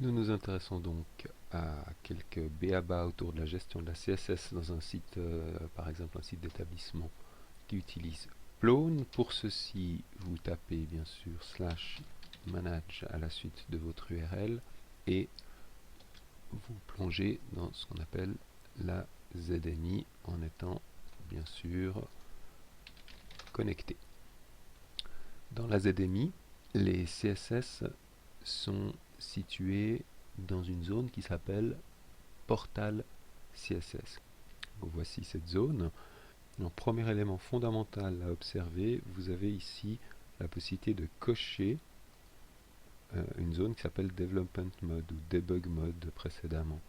Nous nous intéressons donc à quelques b.a.-ba autour de la gestion de la CSS dans un site, par exemple un site d'établissement qui utilise Plone. Pour ceci, vous tapez bien sûr /manage à la suite de votre URL et vous plongez dans ce qu'on appelle la ZMI en étant bien sûr connecté. Dans la ZMI, les CSS sont situés dans une zone qui s'appelle Portal CSS. Donc voici cette zone. En premier élément fondamental à observer, vous avez ici la possibilité de cocher une zone qui s'appelle Development Mode ou Debug Mode précédemment.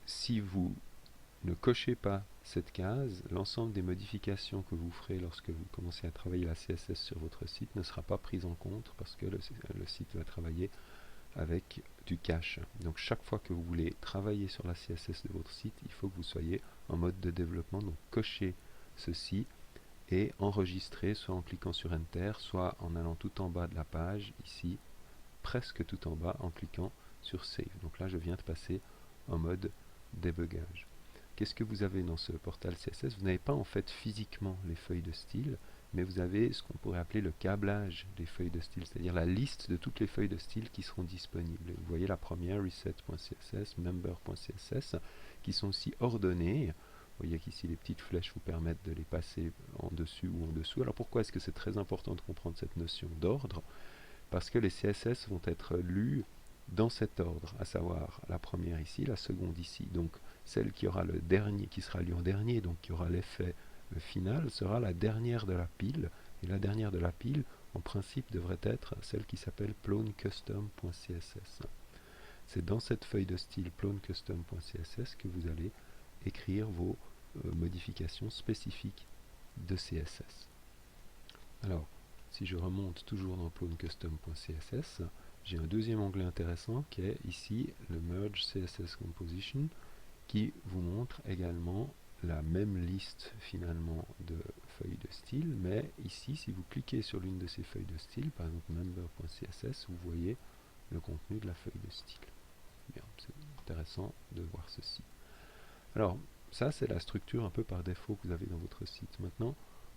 Si vous ne cochez pas cette case, l'ensemble des modifications que vous ferez lorsque vous commencez à travailler la CSS sur votre site ne sera pas prise en compte parce que le site va travailler avec du cache. Donc chaque fois que vous voulez travailler sur la CSS de votre site, il faut que vous soyez en mode de développement. Donc cochez ceci et enregistrez soit en cliquant sur Enter, soit en allant tout en bas de la page, ici, presque tout en bas, en cliquant sur Save. Donc là, je viens de passer en mode débugage. Qu'est-ce que vous avez dans ce portal CSS? Vous n'avez pas en fait physiquement les feuilles de style, mais vous avez ce qu'on pourrait appeler le câblage des feuilles de style, c'est-à-dire la liste de toutes les feuilles de style qui seront disponibles. Vous voyez la première, reset.css, member.css, qui sont aussi ordonnées. Vous voyez qu'ici les petites flèches vous permettent de les passer en dessus ou en dessous. Alors pourquoi est-ce que c'est très important de comprendre cette notion d'ordre? Parce que les CSS vont être lus dans cet ordre, à savoir la première ici, la seconde ici. Donc celle qui aura le dernier, qui sera lue en dernier, donc qui aura l'effet final, sera la dernière de la pile. Et la dernière de la pile, en principe, devrait être celle qui s'appelle plonecustom.css. C'est dans cette feuille de style plonecustom.css que vous allez écrire vos modifications spécifiques de CSS. Alors, si je remonte toujours dans plonecustom.css, j'ai un deuxième onglet intéressant qui est ici le Merge CSS Composition qui vous montre également la même liste finalement de feuilles de style, mais ici si vous cliquez sur l'une de ces feuilles de style, par exemple member.css, vous voyez le contenu de la feuille de style. Bien, c'est intéressant de voir ceci. Alors, ça c'est la structure un peu par défaut que vous avez dans votre site. Maintenant,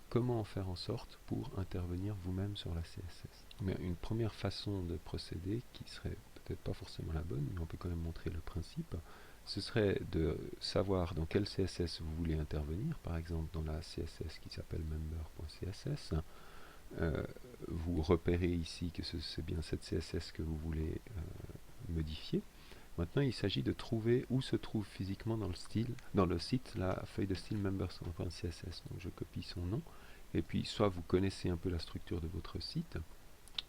comment faire en sorte pour intervenir vous-même sur la CSS? Mais une première façon de procéder, qui serait peut-être pas forcément la bonne, mais on peut quand même montrer le principe, ce serait de savoir dans quel CSS vous voulez intervenir, par exemple dans la CSS qui s'appelle member.css. Vous repérez ici que c'est bien cette CSS que vous voulez modifier. Maintenant, il s'agit de trouver où se trouve physiquement dans le site la feuille de style members.css. Donc je copie son nom, et puis soit vous connaissez un peu la structure de votre site,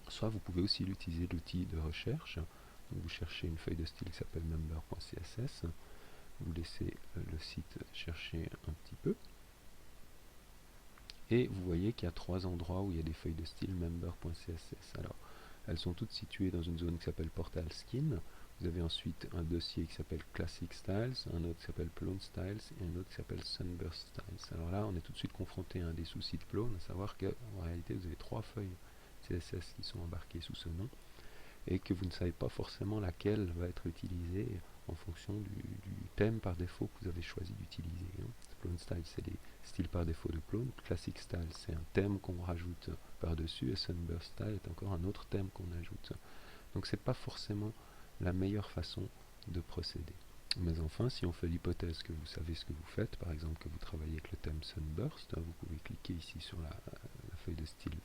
soit vous pouvez aussi utiliser l'outil de recherche. Donc vous cherchez une feuille de style qui s'appelle member.css, vous laissez le site chercher un petit peu, et vous voyez qu'il y a trois endroits où il y a des feuilles de style member.css. Alors, elles sont toutes situées dans une zone qui s'appelle Portal Skin. Vous avez ensuite un dossier qui s'appelle Classic Styles, un autre qui s'appelle Plone Styles et un autre qui s'appelle Sunburst Styles. Alors là, on est tout de suite confronté à un des soucis de Plone, à savoir qu'en réalité, vous avez trois feuilles CSS qui sont embarquées sous ce nom et que vous ne savez pas forcément laquelle va être utilisée en fonction du thème par défaut que vous avez choisi d'utiliser. Plone Style, c'est les styles par défaut de Plone. Classic Style, c'est un thème qu'on rajoute par-dessus. Et Sunburst Style est encore un autre thème qu'on ajoute. Donc c'est pas forcément la meilleure façon de procéder. Mais enfin, si on fait l'hypothèse que vous savez ce que vous faites, par exemple que vous travaillez avec le thème Sunburst, vous pouvez cliquer ici sur la feuille de style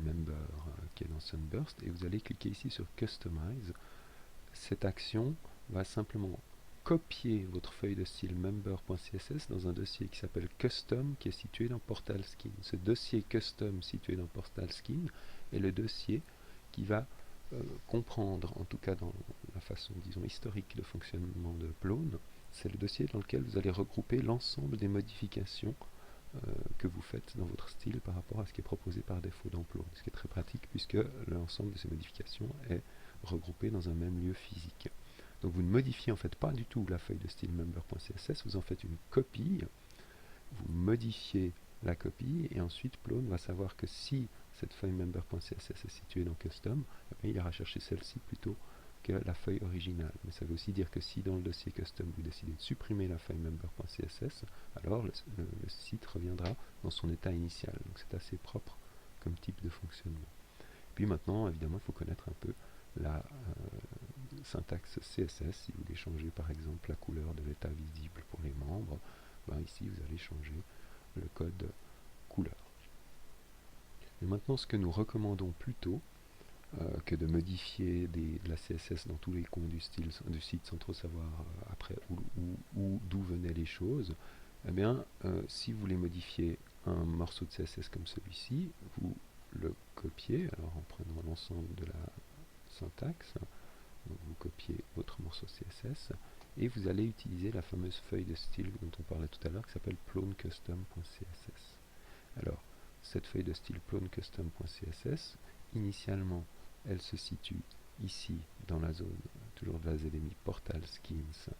member qui est dans Sunburst et vous allez cliquer ici sur Customize. Cette action va simplement copier votre feuille de style member.css dans un dossier qui s'appelle Custom qui est situé dans Portal Skin. Ce dossier Custom situé dans Portal Skin est le dossier qui va comprendre, en tout cas dans la façon disons historique de fonctionnement de Plone, c'est le dossier dans lequel vous allez regrouper l'ensemble des modifications que vous faites dans votre style par rapport à ce qui est proposé par défaut dans Plone, ce qui est très pratique puisque l'ensemble de ces modifications est regroupé dans un même lieu physique. Donc vous ne modifiez en fait pas du tout la feuille de style member.css, vous en faites une copie, vous modifiez la copie et ensuite Plone va savoir que si cette feuille member.css est située dans custom, il ira chercher celle-ci plutôt que la feuille originale. Mais ça veut aussi dire que si dans le dossier custom vous décidez de supprimer la feuille member.css, alors le site reviendra dans son état initial. Donc c'est assez propre comme type de fonctionnement. Puis maintenant, évidemment, il faut connaître un peu la syntaxe CSS. Si vous voulez changer par exemple la couleur de l'état visible pour les membres, ben ici vous allez changer le code couleur. Et maintenant, ce que nous recommandons plutôt que de modifier de la CSS dans tous les coins du site sans trop savoir après d'où venaient les choses, eh bien, si vous voulez modifier un morceau de CSS comme celui-ci, vous le copiez, alors en prenant l'ensemble de la syntaxe, donc vous copiez votre morceau CSS, et vous allez utiliser la fameuse feuille de style dont on parlait tout à l'heure, qui s'appelle plonecustom.css. Alors, cette feuille de style plonecustom.css, initialement, elle se situe ici dans la zone, toujours de la ZMI Portal Schemes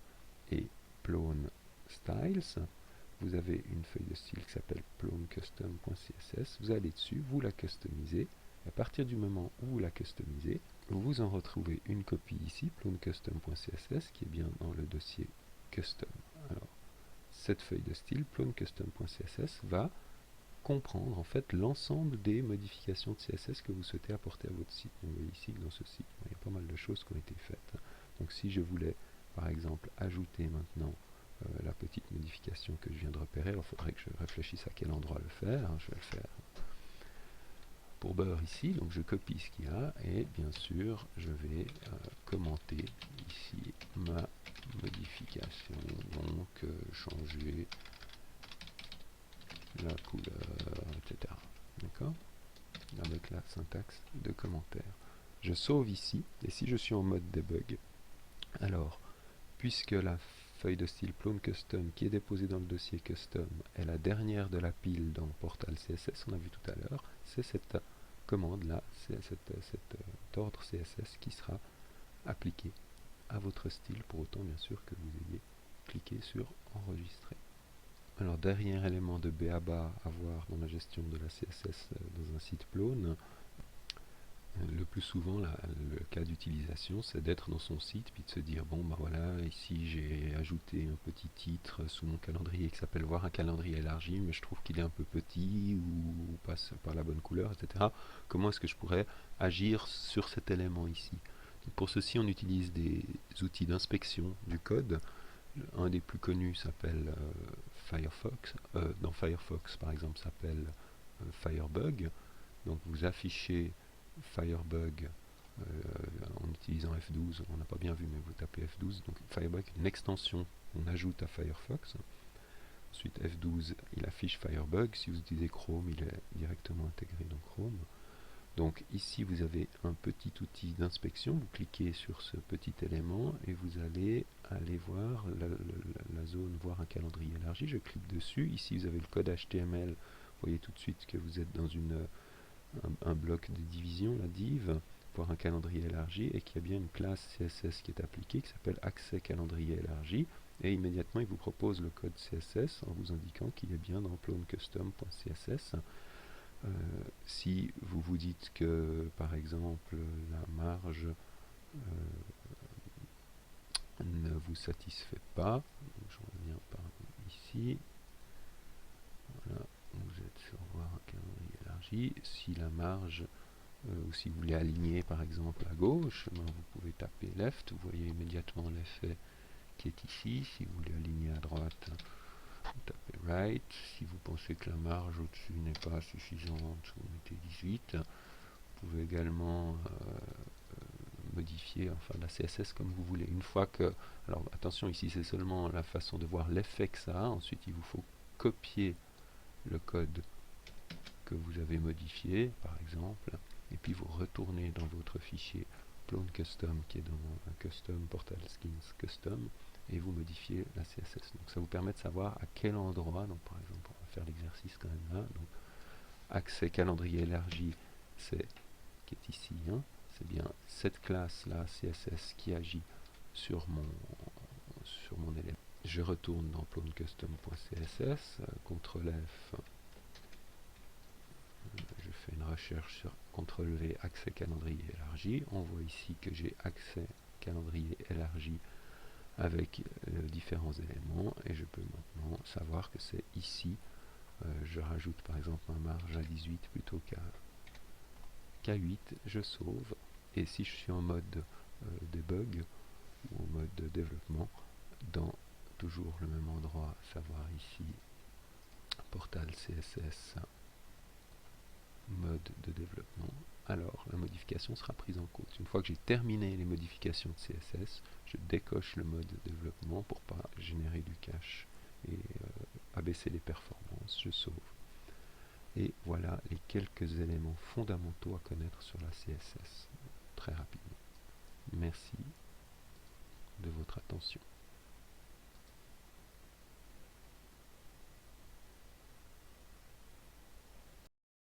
et Plone Styles. Vous avez une feuille de style qui s'appelle plonecustom.css. Vous allez dessus, vous la customisez. À partir du moment où vous la customisez, vous en retrouvez une copie ici, plonecustom.css, qui est bien dans le dossier custom. Alors, cette feuille de style, plonecustom.css, va comprendre en fait l'ensemble des modifications de CSS que vous souhaitez apporter à votre site. Vous voyez ici que dans ce site, il y a pas mal de choses qui ont été faites. Donc si je voulais par exemple ajouter maintenant la petite modification que je viens de repérer, alors il faudrait que je réfléchisse à quel endroit le faire. Je vais le faire pour beurre ici, donc je copie ce qu'il y a et bien sûr je vais commenter ici ma modification, donc changer la couleur, etc. D'accord? Avec la syntaxe de commentaire. Je sauve ici, et si je suis en mode debug, alors, puisque la feuille de style Plone Custom qui est déposée dans le dossier Custom est la dernière de la pile dans Portal CSS, on a vu tout à l'heure, c'est cette commande-là, c'est cet ordre CSS qui sera appliqué à votre style, pour autant bien sûr que vous ayez cliqué sur Enregistrer. Alors, dernier élément de b.a.-ba à voir dans la gestion de la CSS dans un site Plone, le plus souvent, le cas d'utilisation, c'est d'être dans son site, puis de se dire, bon, ben voilà, ici j'ai ajouté un petit titre sous mon calendrier qui s'appelle voir un calendrier élargi, mais je trouve qu'il est un peu petit ou passe par la bonne couleur, etc. Comment est-ce que je pourrais agir sur cet élément ici? Donc, pour ceci, on utilise des outils d'inspection du code. Un des plus connus s'appelle Firefox. Dans Firefox, par exemple, s'appelle Firebug. Donc vous affichez Firebug en utilisant F12. On n'a pas bien vu, mais vous tapez F12. Donc Firebug est une extension qu'on ajoute à Firefox. Ensuite F12, il affiche Firebug. Si vous utilisez Chrome, il est directement intégré dans Chrome. Donc ici vous avez un petit outil d'inspection, vous cliquez sur ce petit élément et vous allez aller voir la zone voir un calendrier élargi. Je clique dessus, ici vous avez le code HTML, vous voyez tout de suite que vous êtes dans un bloc de division, la div, voir un calendrier élargi, et qu'il y a bien une classe CSS qui est appliquée qui s'appelle accès calendrier élargi, et immédiatement il vous propose le code CSS en vous indiquant qu'il est bien dans plonecustom.css. Si vous vous dites que, par exemple, la marge ne vous satisfait pas, je reviens par ici, voilà, vous êtes sur voir un calendrier élargi, si la marge, ou si vous voulez aligner par exemple à gauche, ben vous pouvez taper left, vous voyez immédiatement l'effet qui est ici. Si vous voulez aligner à droite, vous tapez right. Si vous pensez que la marge au-dessus n'est pas suffisante, vous mettez 18. Vous pouvez également modifier enfin la CSS comme vous voulez. Une fois que, alors attention, ici c'est seulement la façon de voir l'effet que ça a. Ensuite il vous faut copier le code que vous avez modifié par exemple, et puis vous retournez dans votre fichier Plone Custom qui est dans un custom Portal Schemes Custom, et vous modifiez la CSS. Donc ça vous permet de savoir à quel endroit, donc par exemple on va faire l'exercice quand même là, donc accès calendrier élargi, c'est qui est ici, hein, c'est bien cette classe là CSS qui agit sur mon élément. Je retourne dans plonecustom.css, CTRL F, je fais une recherche sur CTRL V accès calendrier élargi. On voit ici que j'ai accès calendrier élargi avec différents éléments, et je peux maintenant savoir que c'est ici. Je rajoute par exemple ma marge à 18 plutôt qu'à 8, je sauve, et si je suis en mode debug ou en mode de développement, dans toujours le même endroit, à savoir ici, portal CSS, mode de développement, alors la modification sera prise en compte. Une fois que j'ai terminé les modifications de CSS, je décoche le mode de développement pour ne pas générer du cache et abaisser les performances, je sauve. Et voilà les quelques éléments fondamentaux à connaître sur la CSS, très rapidement. Merci.